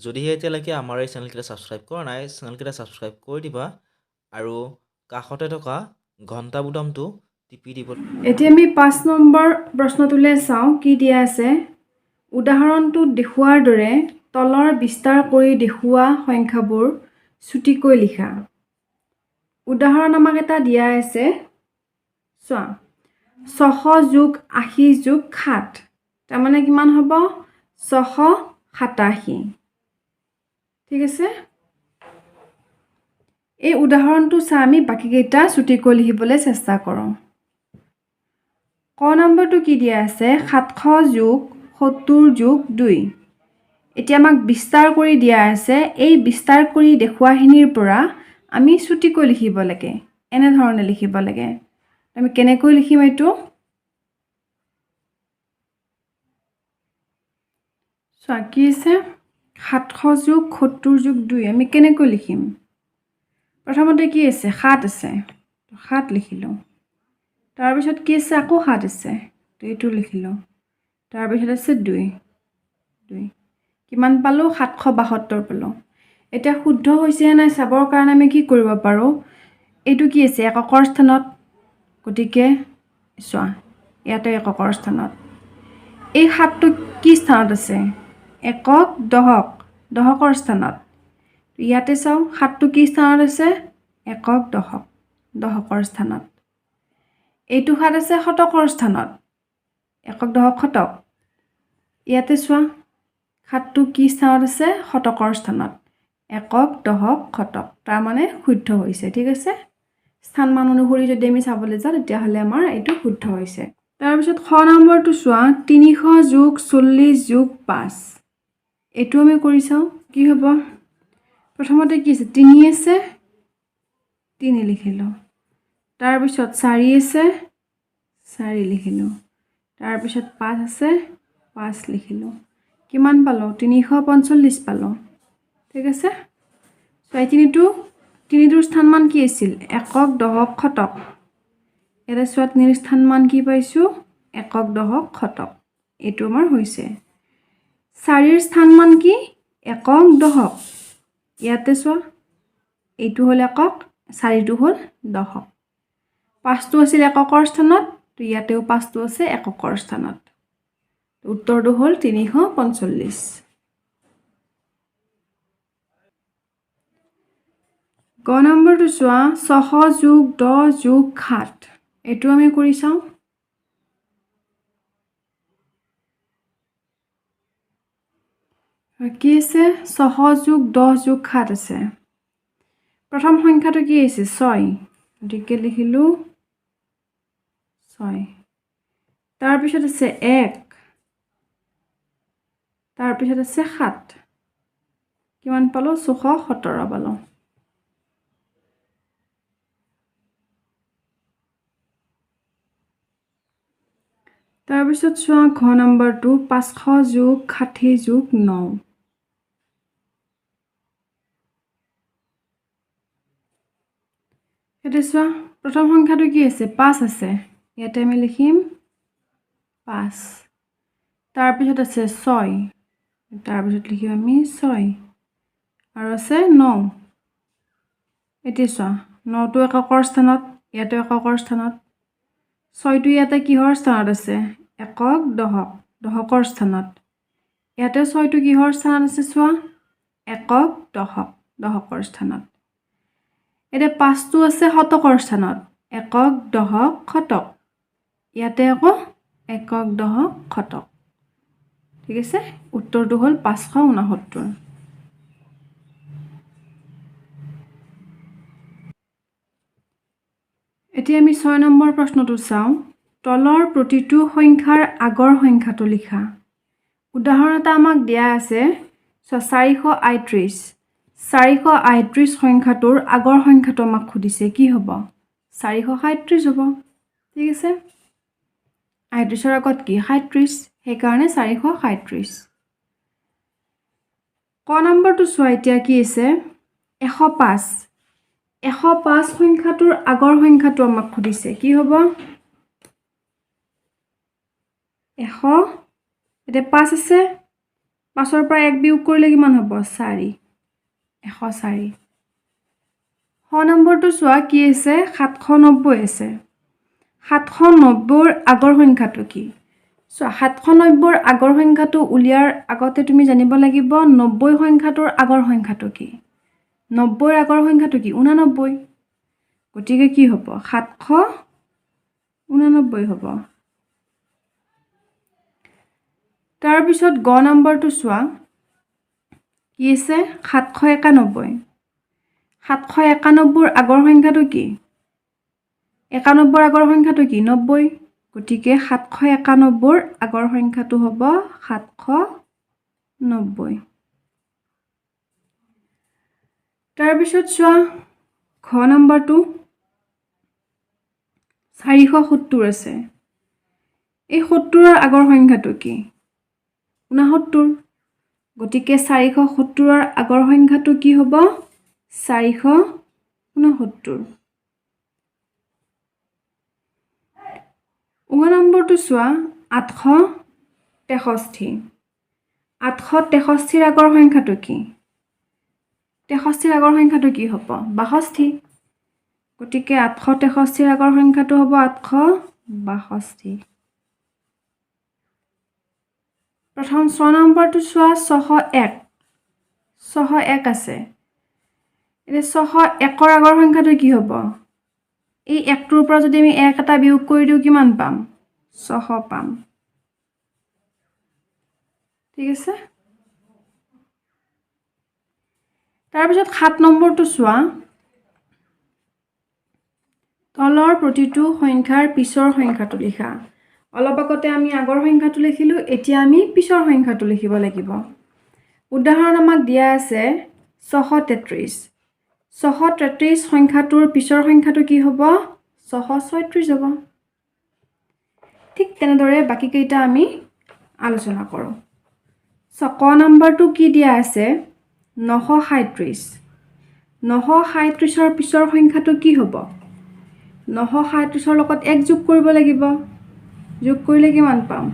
যদিহে এতিয়ালৈকে আমাৰ এই চেনেলকেইটা ছাবস্ক্ৰাইব কৰা নাই চেনেলকেইটা ছাবস্ক্ৰাইব কৰি দিবা আৰু কাষতে থকা ঘণ্টা বুটামটো টিপি দিব। এতিয়া আমি 5 নম্বৰ প্ৰশ্নটোলৈ চাওঁ কি দিয়া আছে। উদাহৰণটোত দেখুওৱাৰ দৰে তলৰ বিস্তাৰ কৰি দেখুওৱা সংখ্যাবোৰ চুটিকৈ লিখা। উদাহৰণ আমাক এটা দিয়া আছে চোৱা 600 যোগ 80 যোগ 7 তাৰমানে কিমান হ'ব 687 ঠিক আছে। এই উদাহৰণটো চাই আমি বাকিকেইটা চুটিকৈ লিখিবলৈ চেষ্টা কৰোঁ। ক নম্বৰটো কি দিয়া আছে 700 যোগ 70 যোগ 2 এতিয়া আমাক বিস্তাৰ কৰি দিয়া আছে। এই বিস্তাৰ কৰি দেখুৱাখিনিৰ পৰা আমি চুটিকৈ লিখিব লাগে এনেধৰণে লিখিব লাগে। আমি কেনেকৈ লিখিম এইটো চোৱা কি আছে 700 যোগ 70 যোগ 2 আমি কেনেকৈ লিখিম। প্ৰথমতে কি আছে 7 আছে 7 লিখিলোঁ। তাৰপিছত কি আছে আকৌ 7 আছে তো এইটো লিখিলোঁ। তাৰপিছত আছে 2 কিমান পালোঁ 772 পালোঁ। এতিয়া শুদ্ধ হৈছে নাই চাবৰ কাৰণে আমি কি কৰিব পাৰোঁ এইটো কি আছে এককৰ স্থানত গতিকে চোৱা ইয়াতে এককৰ স্থানত এই 7টো কি স্থানত আছে একক দহকৰ স্থানত। ইয়াতে চাওঁ 7টো কি স্থানত আছে একক দহকৰ স্থানত। এইটো 7 আছে শতকৰ স্থানত একক দহক শতক। ইয়াতে চোৱা 7টো কি স্থানত আছে শতকৰ স্থানত একক দহক শতক তাৰমানে শুদ্ধ হৈছে ঠিক আছে। স্থান মান অনুসৰি যদি আমি চাবলৈ যাওঁ তেতিয়াহ'লে আমাৰ এইটো শুদ্ধ হৈছে। তাৰপিছত খ নম্বৰটো চোৱা 300 যোগ 40 যোগ 5 এইটো আমি কৰি চাওঁ কি হ'ব। প্ৰথমতে কি আছে 3 আছে 3 লিখিলোঁ। তাৰপিছত 4 আছে 4 লিখিলোঁ। তাৰপিছত 5 আছে 5 লিখিলোঁ। কিমান পালোঁ 345 পালোঁ ঠিক আছে। তিনিটোৰ স্থানমান কি আছিল একক দহক শতক। ইয়াতে চোৱা 3ৰ স্থানমান কি পাইছোঁ একক দহক শতক এইটো আমাৰ হৈছে। 4ৰ স্থানমান কি একক দহক। ইয়াতে চোৱা এইটো হ'ল একক 4টো হ'ল দহক। 5টো আছিল এককৰ স্থানত তো ইয়াতেও 5টো আছে এককৰ স্থানত। উত্তৰটো হ'ল 345। গ নম্বৰটো চোৱা 600 যোগ 10 যোগ 7 এইটো আমি কৰি চাওঁ। কি আছে 600 যোগ 10 যোগ 7 আছে। প্ৰথম সংখ্যাটো কি আছে 6 গতিকে লিখিলোঁ 6। তাৰপিছত আছে 1 তাৰপিছত আছে 7 কিমান পালোঁ 617 পালোঁ। তাৰপিছত চোৱা ঘ নম্বৰটো 500 যোগ 60 যোগ 9 এতিয়া চোৱা প্ৰথম সংখ্যাটো কি আছে 5 আছে ইয়াতে আমি লিখিম 5। তাৰপিছত আছে 6 তাৰপিছত লিখিম আমি 6 আৰু আছে 9। এতিয়া চোৱা 9টো এককৰ স্থানত ইয়াতে এককৰ স্থানত 6টো ইয়াতে কিহৰ স্থানত আছে একক দহকৰ স্থানত। ইয়াতে 6টো কিহৰ স্থানত আছে চোৱা একক দহকৰ স্থানত। এতিয়া 5টো আছে শতকৰ স্থানত একক দহক শতক। ইয়াতে আকৌ একক দহক শতক ঠিক আছে। উত্তৰটো হ'ল 569। এতিয়া আমি 6 নম্বৰ প্ৰশ্নটো চাওঁ। তলৰ প্ৰতিটো সংখ্যাৰ আগৰ সংখ্যাটো লিখা। উদাহৰণ এটা আমাক দিয়া আছে 438 সংখ্যাটোৰ আগৰ সংখ্যাটো আমাক সুধিছে কি হ'ব 437 হ'ব ঠিক আছে। 38ৰ আগত কি 37 সেইকাৰণে 437। ক নম্বৰটো চোৱা এতিয়া কি আছে 105 সংখ্যাটোৰ আগৰ সংখ্যাটো আমাক সুধিছে কি হ'ব 100 এতিয়া 5 আছে 5ৰ পৰা 1 বিয়োগ কৰিলে কিমান হ'ব 4 104 খ নম্বৰটো চোৱা কি আছে 790 আছে 790ৰ আগৰ সংখ্যাটো কি চোৱা 790ৰ আগৰ সংখ্যাটো উলিয়াৰ আগতে তুমি জানিব লাগিব 90 সংখ্যাটোৰ আগৰ সংখ্যাটো কি 90ৰ আগৰ সংখ্যাটো কি 89 গতিকে কি হ'ব 789 হ'ব তাৰ পিছত গ নম্বৰটো চোৱা কি আছে 791 791ৰ আগৰ সংখ্যাটো কি 91ৰ আগৰ সংখ্যাটো কি 90 গতিকে 791ৰ আগৰ সংখ্যাটো হ'ব 790 তাৰ পিছত চোৱা খ নম্বৰটো 470 আছে এই 70ৰ আগৰ সংখ্যাটো কি 69 গতিকে 470ৰ আগৰ সংখ্যাটো কি হ'ব 469 নম্বৰটো চোৱা 863 863ৰ আগৰ সংখ্যাটো কি 63ৰ আগৰ সংখ্যাটো কি হ'ব 62 গতিকে 863ৰ আগৰ সংখ্যাটো হ'ব 862 প্ৰথম 6 নম্বৰটো চোৱা 601 601 আছে এতিয়া 601ৰ আগৰ সংখ্যাটো কি হ'ব এই 1টোৰ পৰা যদি আমি 1 এটা বিয়োগ কৰি দিও কিমান পাম 600 পাম ঠিক আছে তাৰ পিছত 7 নম্বৰটো চোৱা তলৰ প্ৰতিটো সংখ্যাৰ পিছৰ সংখ্যাটো লিখা অলপ আগতে আমি আগৰ সংখ্যাটো লিখিলো এতিয়া আমি পিছৰ সংখ্যাটো লিখিব লাগিব উদাহৰণ আমাক দিয়া আছে 633 633 সংখ্যাটোৰ পিছৰ সংখ্যাটো কি হ'ব 636 হ'ব ঠিক তেনেদৰে বাকি কেইটা আমি আলোচনা কৰোঁ ক নম্বৰটো কি দিয়া আছে 937 937ৰ পিছৰ সংখ্যাটো কি হ'ব 937ৰ লগত 1 যোগ কৰিব লাগিব যোগ কৰিলে কিমান পাম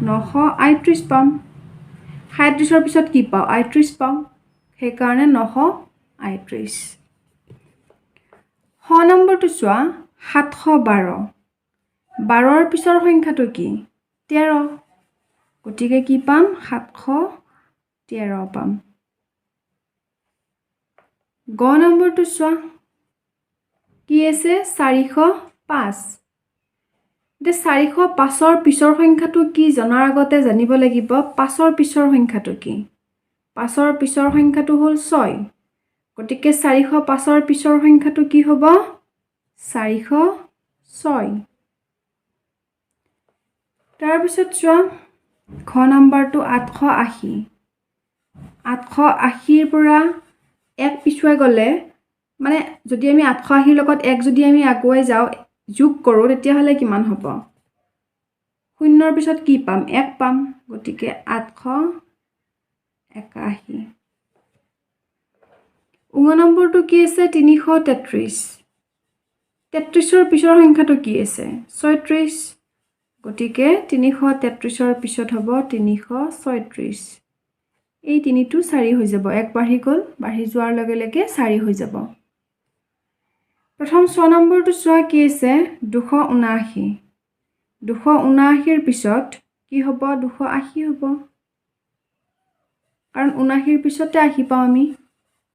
938 পাম 37ৰ পিছত কি পাওঁ 38 পাওঁ সেই কাৰণে 938 খ নম্বৰটো চোৱা 712 12ৰ পিছৰ সংখ্যাটো কি 13 গতিকে কি পাম 713 পাম গ নম্বৰটো চোৱা কি আছে 405 এতিয়া 405ৰ পিছৰ সংখ্যাটো কি জনাৰ আগতে জানিব লাগিব 5ৰ পিছৰ সংখ্যাটো কি 5ৰ পিছৰ সংখ্যাটো হ'ল 6 গতিকে 405ৰ পিছৰ সংখ্যাটো কি হ'ব 406 তাৰ পিছত চোৱা খ নম্বৰটো 880 880ৰ পৰা 1 পিছুৱাই গ'লে মানে যদি আমি 880ৰ লগত 1 যদি আমি আগুৱাই যাওঁ যোগ কৰোঁ তেতিয়াহ'লে কিমান হ'ব 0ৰ পিছত কি পাম 1 পাম গতিকে 881 নম্বৰটো কি আছে 333 33ৰ পিছৰ সংখ্যাটো কি আছে 36 গতিকে 333ৰ পিছত হ'ব 336 এই 3টো 4 হৈ যাব 1 বাঢ়ি গ'ল বাঢ়ি যোৱাৰ লগে লগে 4 হৈ যাব প্ৰথম 6 নম্বৰটো চোৱা কি আছে 279 279ৰ পিছত কি হ'ব 280 হ'ব কাৰণ 79ৰ পিছতে 80 পাওঁ আমি